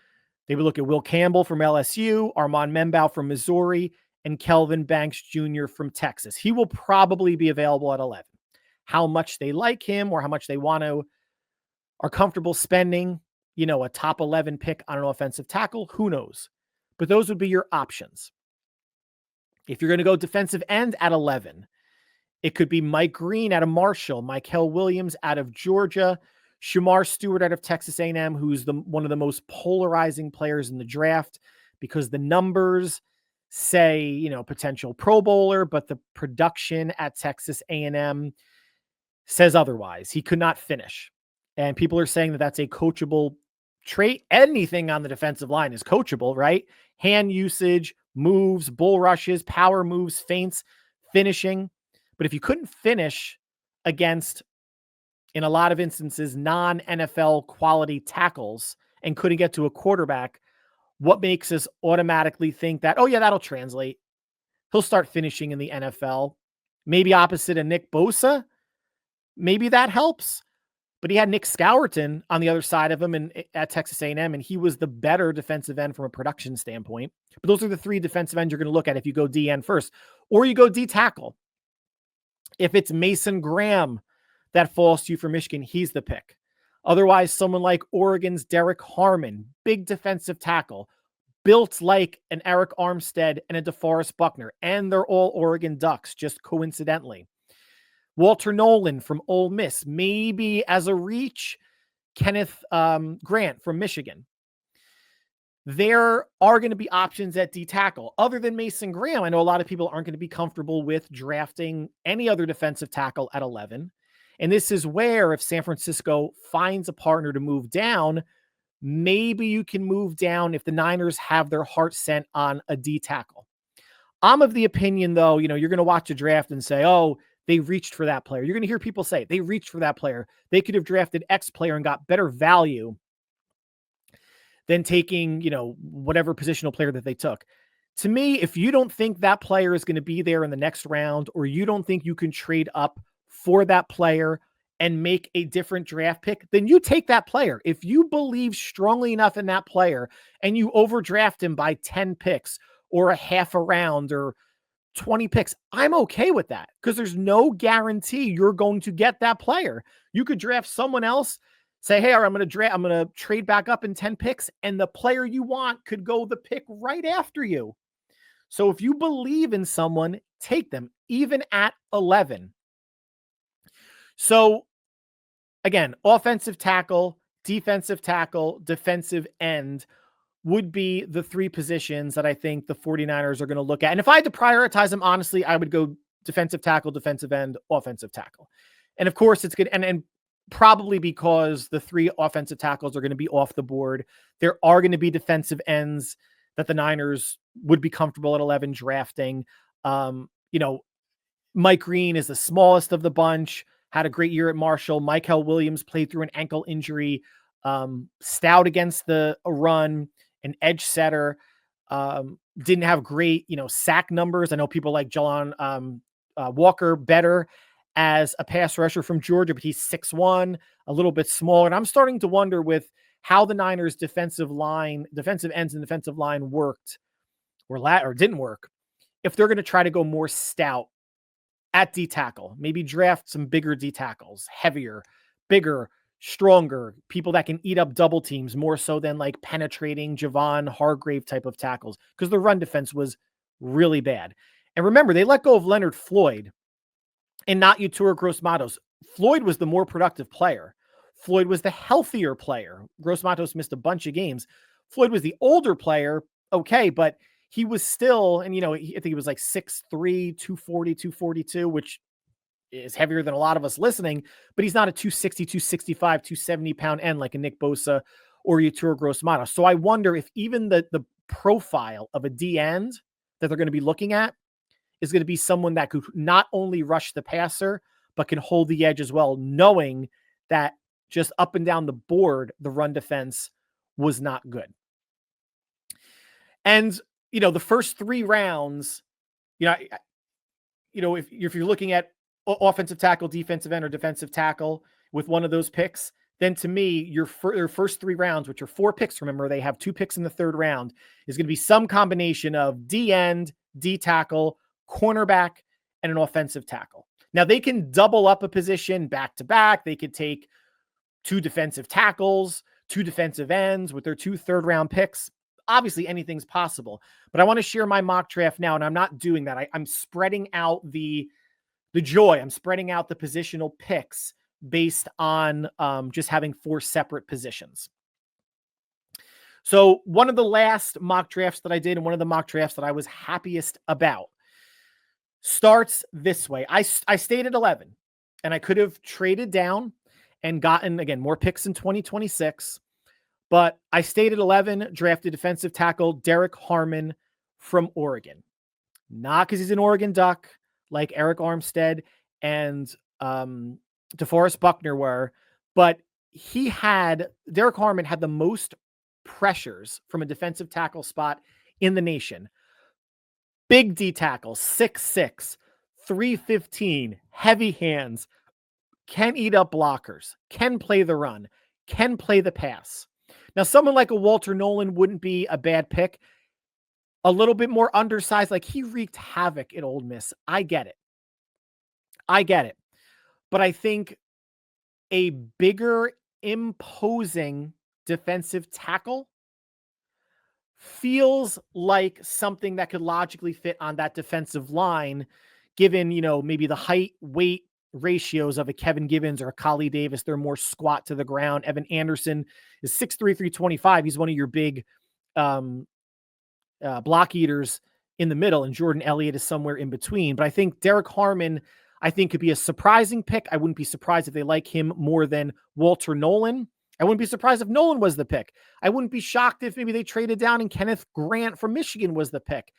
Speaker 1: They would look at Will Campbell from LSU, Armand Membu from Missouri, and Kelvin Banks Jr. from Texas. He will probably be available at 11. How much they like him or how much they are comfortable spending, a top 11 pick on an offensive tackle, who knows? But those would be your options. If you're going to go defensive end at 11, it could be Mike Green out of Marshall, Mykel Williams out of Georgia, Shamar Stewart out of Texas A&M, who's one of the most polarizing players in the draft, because the numbers say, potential Pro Bowler, but the production at Texas A&M says otherwise. He could not finish. And people are saying that that's a coachable trait. Anything on the defensive line is coachable, right? Hand usage, moves, bull rushes, power moves, feints, finishing. But if you couldn't finish against, in a lot of instances, non-NFL quality tackles and couldn't get to a quarterback, what makes us automatically think that, oh yeah, that'll translate? He'll start finishing in the NFL. Maybe opposite of Nick Bosa. Maybe that helps. But he had Nick Scourton on the other side of him at Texas A&M, and he was the better defensive end from a production standpoint. But those are the 3 defensive ends you're going to look at if you go DN first, or you go D tackle. If it's Mason Graham that falls to you for Michigan, he's the pick. Otherwise, someone like Oregon's Derek Harmon, big defensive tackle, built like an Eric Armstead and a DeForest Buckner, and they're all Oregon Ducks, just coincidentally. Walter Nolan from Ole Miss, maybe as a reach, Kenneth Grant from Michigan. There are going to be options at D tackle. Other than Mason Graham, I know a lot of people aren't going to be comfortable with drafting any other defensive tackle at 11. And this is where if San Francisco finds a partner to move down, maybe you can move down if the Niners have their heart set on a D tackle. I'm of the opinion, though, you're going to watch a draft and say, oh, they reached for that player. You're going to hear people say they reached for that player. They could have drafted X player and got better value than taking, whatever positional player that they took. To me, if you don't think that player is going to be there in the next round, or you don't think you can trade up for that player and make a different draft pick, then you take that player. If you believe strongly enough in that player and you overdraft him by 10 picks or a half a round or 20 picks, I'm okay with that because there's no guarantee you're going to get that player. You could draft someone else, say, hey, all right, I'm going to trade back up in 10 picks, and the player you want could go the pick right after you. So if you believe in someone, take them, even at 11. So again, offensive tackle, defensive end would be the three positions that I think the 49ers are going to look at. And if I had to prioritize them, honestly, I would go defensive tackle, defensive end, offensive tackle. And of course it's good. And probably because the three offensive tackles are going to be off the board, there are going to be defensive ends that the Niners would be comfortable at 11 drafting. Mike Green is the smallest of the bunch, had a great year at Marshall. Michael Williams played through an ankle injury, stout against the run, an edge setter, didn't have great, sack numbers. I know people like Jalon Walker better as a pass rusher from Georgia, but he's 6'1", a little bit smaller. And I'm starting to wonder with how the Niners defensive ends and defensive line worked or didn't work, if they're going to try to go more stout at D tackle, maybe draft some bigger D tackles, heavier, bigger, stronger, people that can eat up double teams more so than like penetrating Javon Hargrave type of tackles, because the run defense was really bad. And remember, they let go of Leonard Floyd and not Yetur Gross-Matos. Floyd was the more productive player. Floyd was the healthier player. Gross-Matos missed a bunch of games. Floyd was the older player, okay, but he was still, and I think he was like 6'3", 240, 242, which is heavier than a lot of us listening, but he's not a 260, 265, 270 pound end like a Nick Bosa or Yetur Gross-Matos. So I wonder if even the profile of a D end that they're going to be looking at is going to be someone that could not only rush the passer, but can hold the edge as well, knowing that just up and down the board, the run defense was not good. And, the first three rounds, if you're looking at offensive tackle, defensive end, or defensive tackle with one of those picks, then to me, your first three rounds, which are 4 picks, remember, they have 2 picks in the third round, is going to be some combination of D end, D tackle, cornerback, and an offensive tackle. Now, they can double up a position back to back. They could take 2 defensive tackles, 2 defensive ends with their 2 third-round picks. Obviously, anything's possible. But I want to share my mock draft now, and I'm not doing that. I'm spreading out the joy. I'm spreading out the positional picks based on just having 4 separate positions. So one of the last mock drafts that I did, and one of the mock drafts that I was happiest about, starts this way. I stayed at 11, and I could have traded down and gotten, again, more picks in 2026. But I stayed at 11, drafted defensive tackle Derek Harmon from Oregon. Not because he's an Oregon Duck like Eric Armstead and DeForest Buckner were, but Derek Harmon had the most pressures from a defensive tackle spot in the nation. Big D tackle, 6'6", 315, heavy hands, can eat up blockers, can play the run, can play the pass. Now, someone like a Walter Nolan wouldn't be a bad pick. A little bit more undersized, like he wreaked havoc at Ole Miss. I get it. But I think a bigger, imposing defensive tackle feels like something that could logically fit on that defensive line, given, maybe the height, weight ratios of a Kevin Givens or a Kali Davis. They're more squat to the ground. Evan Anderson is 6'3", 325. He's one of your big block eaters in the middle, and Jordan Elliott is somewhere in between. But I think Derek Harmon, I think could be a surprising pick. I wouldn't be surprised if they like him more than Walter Nolan. I wouldn't be surprised if Nolan was the pick. I wouldn't be shocked if maybe they traded down and Kenneth Grant from Michigan was the pick.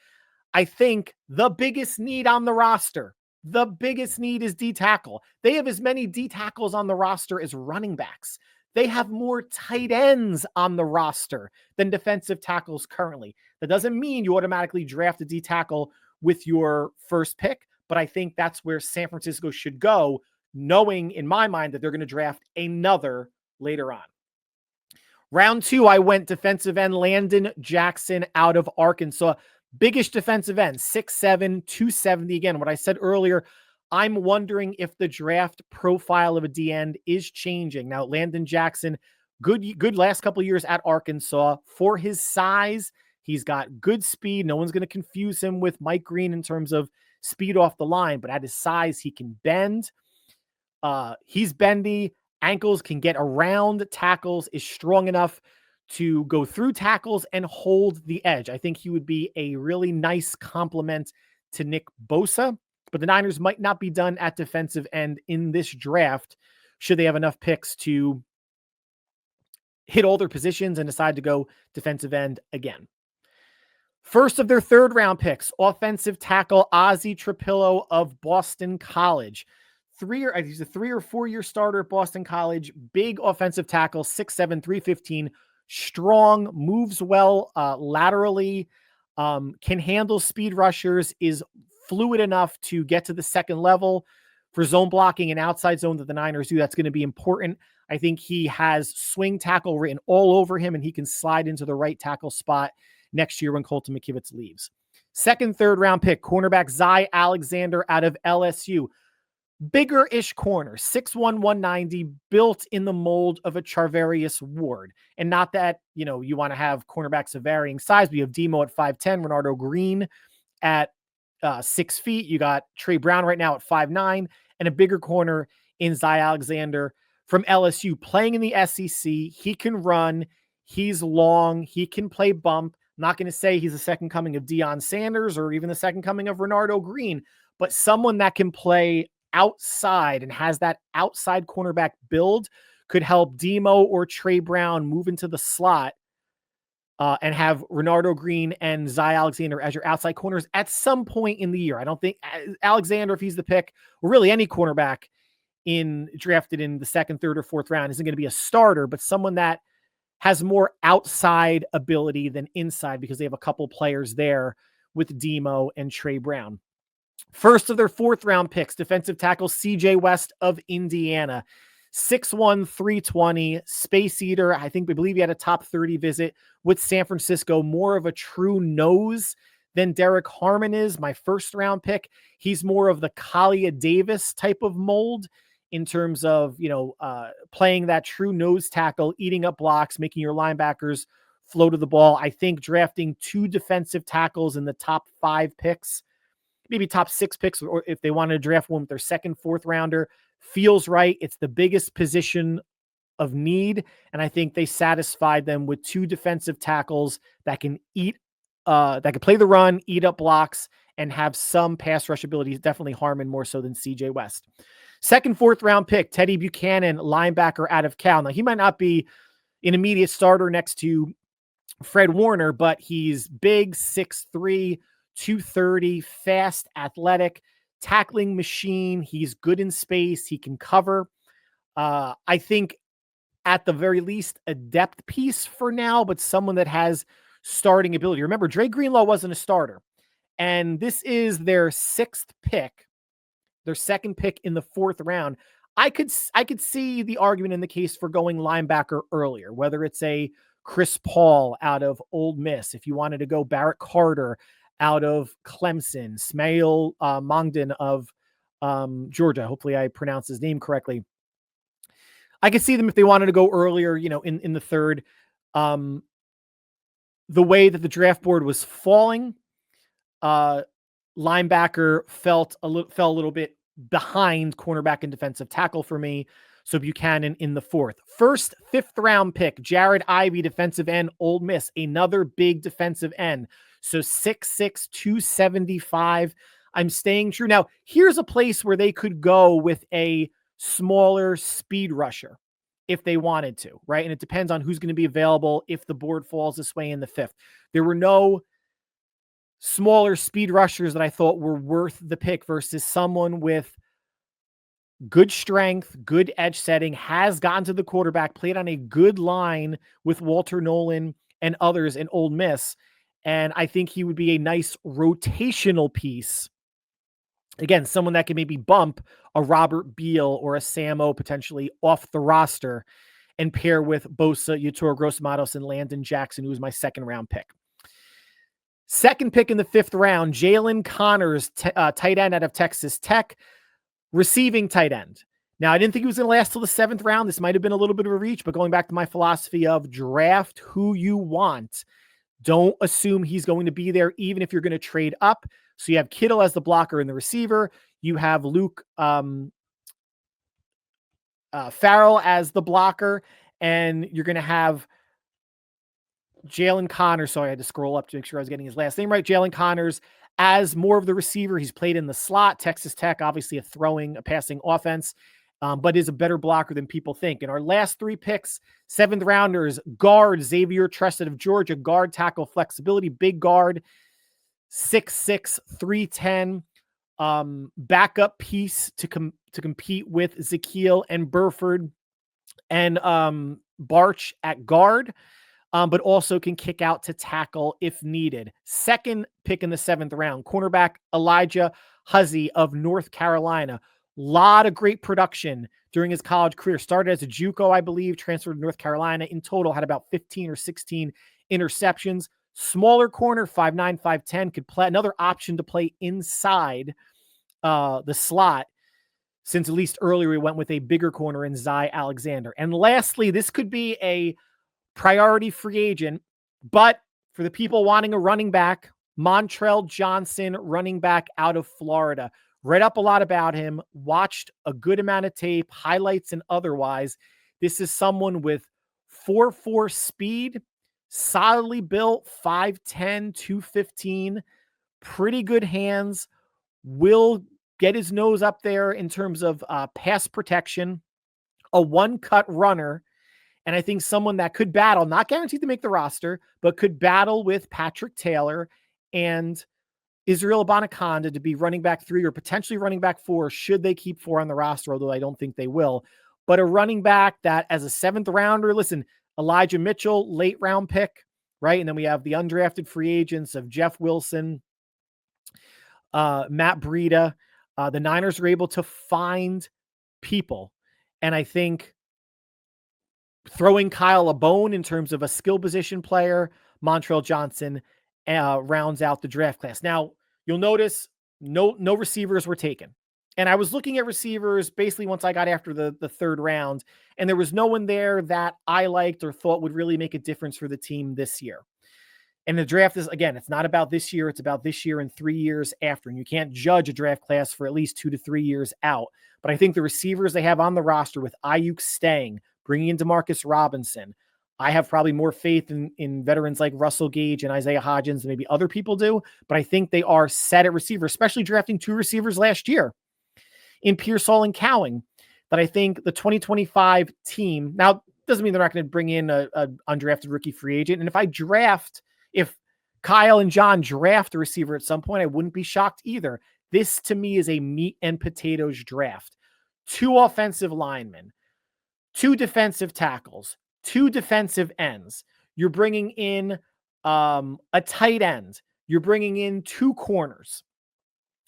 Speaker 1: I think the biggest need on the roster, the biggest need is D tackle. They have as many D tackles on the roster as running backs. They have more tight ends on the roster than defensive tackles currently. That doesn't mean you automatically draft a D tackle with your first pick, but I think that's where San Francisco should go, knowing in my mind that they're going to draft another later on. Round 2, I went defensive end Landon Jackson out of Arkansas. Biggest defensive end, 6'7", 270. Again, what I said earlier, I'm wondering if the draft profile of a D end is changing. Now, Landon Jackson, good last couple of years at Arkansas. For his size, he's got good speed. No one's going to confuse him with Mike Green in terms of speed off the line, but at his size, he can bend. He's bendy. Ankles, can get around tackles, is strong enough to go through tackles and hold the edge. I think he would be a really nice complement to Nick Bosa, but the Niners might not be done at defensive end in this draft should they have enough picks to hit all their positions and decide to go defensive end again. First of their third round picks, offensive tackle Ozzie Trapillo of Boston College. He's a 3 or 4 year starter at Boston College, big offensive tackle, 6'7", 315, strong, moves well laterally, can handle speed rushers, is fluid enough to get to the second level for zone blocking and outside zone that the Niners do. That's going to be important. I think he has swing tackle written all over him, and he can slide into the right tackle spot next year when Colton McKivitz leaves. Second, third round pick, cornerback Zy Alexander out of LSU. Bigger-ish corner, 6'1", 190, built in the mold of a Charvarius Ward. And not that, you want to have cornerbacks of varying size, but you have Demo at 5'10", Renardo Green at 6 feet. You got Trey Brown right now at 5'9", and a bigger corner in Zy Alexander from LSU, playing in the SEC. He can run. He's long. He can play bump. I'm not going to say he's the second coming of Deion Sanders or even the second coming of Renardo Green, but someone that can play outside and has that outside cornerback build could help Demo or Trey Brown move into the slot and have Renardo Green and Zy Alexander as your outside corners at some point in the year. I don't think Alexander, if he's the pick, or really any cornerback drafted in the second, third, or fourth round, isn't going to be a starter, but someone that has more outside ability than inside because they have a couple players there with Demo and Trey Brown. First of their fourth round picks, defensive tackle CJ West of Indiana, 6'1", 320, space eater. I believe he had a top 30 visit with San Francisco, more of a true nose than Derek Harmon is. My first round pick, he's more of the Kalia Davis type of mold in terms of, playing that true nose tackle, eating up blocks, making your linebackers flow to the ball. I think drafting 2 defensive tackles in the top 5 picks, maybe top 6 picks, or if they wanted to draft one with their second, fourth rounder, feels right. It's the biggest position of need, and I think they satisfied them with 2 defensive tackles that can play the run, eat up blocks, and have some pass rush ability. Definitely Harmon more so than CJ West. Second, fourth round pick, Teddy Buchanan, linebacker out of Cal. Now, he might not be an immediate starter next to Fred Warner, but he's big, 6'3", 230, fast, athletic, tackling machine. He's good in space. He can cover. I think at the very least a depth piece for now, but someone that has starting ability. Remember, Dre Greenlaw wasn't a starter, and this is their 6th pick, their second pick in the 4th round. I could see the argument in the case for going linebacker earlier, whether it's a Chris Paul out of Ole Miss, if you wanted to go Barrett Carter out of Clemson, Smail Mongden of Georgia. Hopefully I pronounced his name correctly. I could see them if they wanted to go earlier, in the 3rd. The way that the draft board was falling, linebacker fell a little bit behind cornerback and defensive tackle for me. So Buchanan in the 4th. First, 5th round pick, Jared Ivey, defensive end, Ole Miss, another big defensive end. So 6'6", 275. I'm staying true. Now, here's a place where they could go with a smaller speed rusher if they wanted to, right? And it depends on who's going to be available if the board falls this way in the 5th. There were no smaller speed rushers that I thought were worth the pick versus someone with good strength, good edge setting, has gotten to the quarterback, played on a good line with Walter Nolan and others in Ole Miss. And I think he would be a nice rotational piece. Again, someone that can maybe bump a Robert Beal or a Sam O potentially off the roster and pair with Bosa, Yetur Gross-Matos, and Landon Jackson, who was my second round pick. Second pick in the 5th round, Jalen Connors, tight end out of Texas Tech, receiving tight end. Now, I didn't think he was going to last till the 7th round. This might have been a little bit of a reach, but going back to my philosophy of draft who you want, don't assume he's going to be there, even if you're going to trade up. So you have Kittle as the blocker and the receiver. You have Luke Farrell as the blocker, and you're going to have Jalen Connors. Sorry, I had to scroll up to make sure I was getting his last name right. Jalen Connors as more of the receiver. He's played in the slot. Texas Tech, obviously a passing offense, but is a better blocker than people think. And our last 3 picks, 7th rounders, guard Xavier Tresset of Georgia, guard tackle flexibility, big guard, 6'6", 310, backup piece to compete with Zaccheal and Burford and Barch at guard. But also can kick out to tackle if needed. Second pick in the 7th round, cornerback Elijah Huzzie of North Carolina. Lot of great production during his college career. Started as a JUCO, I believe, transferred to North Carolina. In total, had about 15 or 16 interceptions. Smaller corner, 5'9", 5'10", could play another option to play inside the slot, since at least earlier we went with a bigger corner in Zy Alexander. And lastly, this could be a priority free agent, but for the people wanting a running back, Montrell Johnson, running back out of Florida. Read up a lot about him, watched a good amount of tape, highlights and otherwise. This is someone with 4.4 speed, solidly built, 5'10", 215, pretty good hands, will get his nose up there in terms of pass protection, a one-cut runner, and I think someone that could battle, not guaranteed to make the roster, but could battle with Patrick Taylor and Israel Abanikanda to be running back 3 or potentially running back 4, should they keep 4 on the roster, although I don't think they will. But a running back that as a 7th rounder, listen, Elijah Mitchell, late round pick, right? And then we have the undrafted free agents of Jeff Wilson, Matt Breida. The Niners are able to find people. And I think throwing Kyle a bone in terms of a skill position player, Montrell Johnson rounds out the draft class. Now, you'll notice no receivers were taken. And I was looking at receivers basically once I got after the 3rd round, and there was no one there that I liked or thought would really make a difference for the team this year. And the draft is, again, it's not about this year. It's about this year and 3 years after. And you can't judge a draft class for at least 2 to 3 years out. But I think the receivers they have on the roster, with Ayuk staying, bringing in Demarcus Robinson, I have probably more faith in veterans like Russell Gage and Isaiah Hodgins than maybe other people do. But I think they are set at receiver, especially drafting 2 receivers last year in Pearsall and Cowing. That I think the 2025 team, now doesn't mean they're not going to bring in a undrafted rookie free agent. And if Kyle and John draft a receiver at some point, I wouldn't be shocked either. This to me is a meat and potatoes draft. 2 offensive linemen, 2 defensive tackles, 2 defensive ends. You're bringing in a tight end. You're bringing in 2 corners.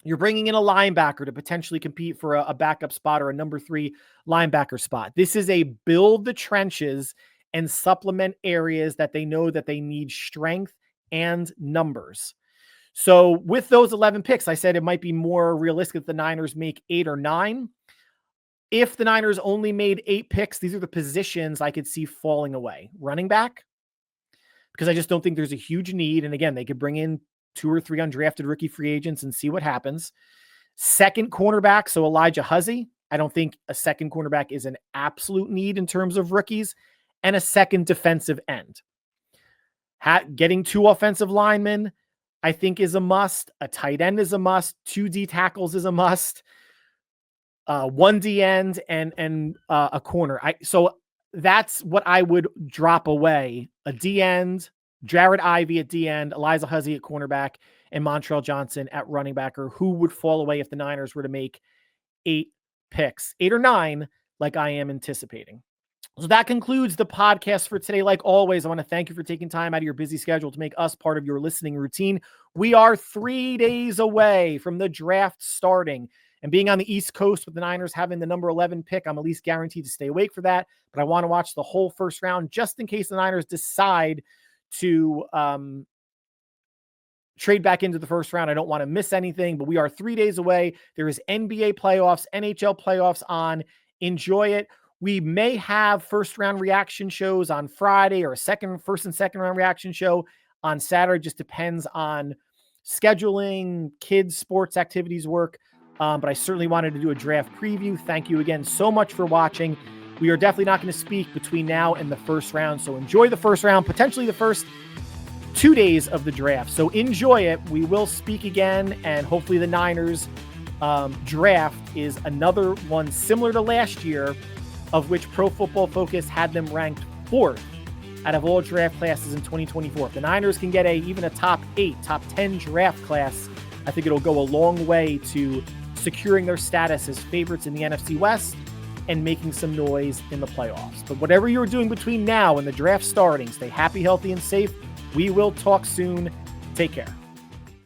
Speaker 1: You're bringing in a linebacker to potentially compete for a backup spot or a number 3 linebacker spot. This is a build the trenches and supplement areas that they know that they need strength and numbers. So with those 11 picks, I said it might be more realistic that the Niners make 8 or 9. If the Niners only made 8 picks, these are the positions I could see falling away. Running back, because I just don't think there's a huge need. And again, they could bring in 2 or 3 undrafted rookie free agents and see what happens. Second cornerback, so Elijah Huzzie. I don't think a second cornerback is an absolute need in terms of rookies. And a second defensive end. Getting 2 offensive linemen, I think, is a must. A tight end is a must. 2 D tackles is a must. 1 D end and a corner. So that's what I would drop away. A D end, Jared Ivey at D end, Elijah Huzzy at cornerback, and Montrell Johnson at running back, or who would fall away if the Niners were to make 8 picks, 8 or 9, like I am anticipating. So that concludes the podcast for today. Like always, I want to thank you for taking time out of your busy schedule to make us part of your listening routine. We are 3 days away from the draft starting, and being on the East Coast with the Niners having the number 11 pick, I'm at least guaranteed to stay awake for that. But I want to watch the whole first round just in case the Niners decide to trade back into the first round. I don't want to miss anything, but we are 3 days away. There is NBA playoffs, NHL playoffs on. Enjoy it. We may have first round reaction shows on Friday, or a first and second round reaction show on Saturday. Just depends on scheduling, kids, sports activities, work. But I certainly wanted to do a draft preview. Thank you again so much for watching. We are definitely not going to speak between now and the first round. So enjoy the first round, potentially the first 2 days of the draft. So enjoy it. We will speak again, and hopefully the Niners draft is another one similar to last year, of which Pro Football Focus had them ranked 4th out of all draft classes in 2024. If the Niners can get even a top 8, top 10 draft class, I think it'll go a long way to securing their status as favorites in the NFC West and making some noise in the playoffs. But whatever you're doing between now and the draft starting, stay happy, healthy, and safe. We will talk soon. Take care.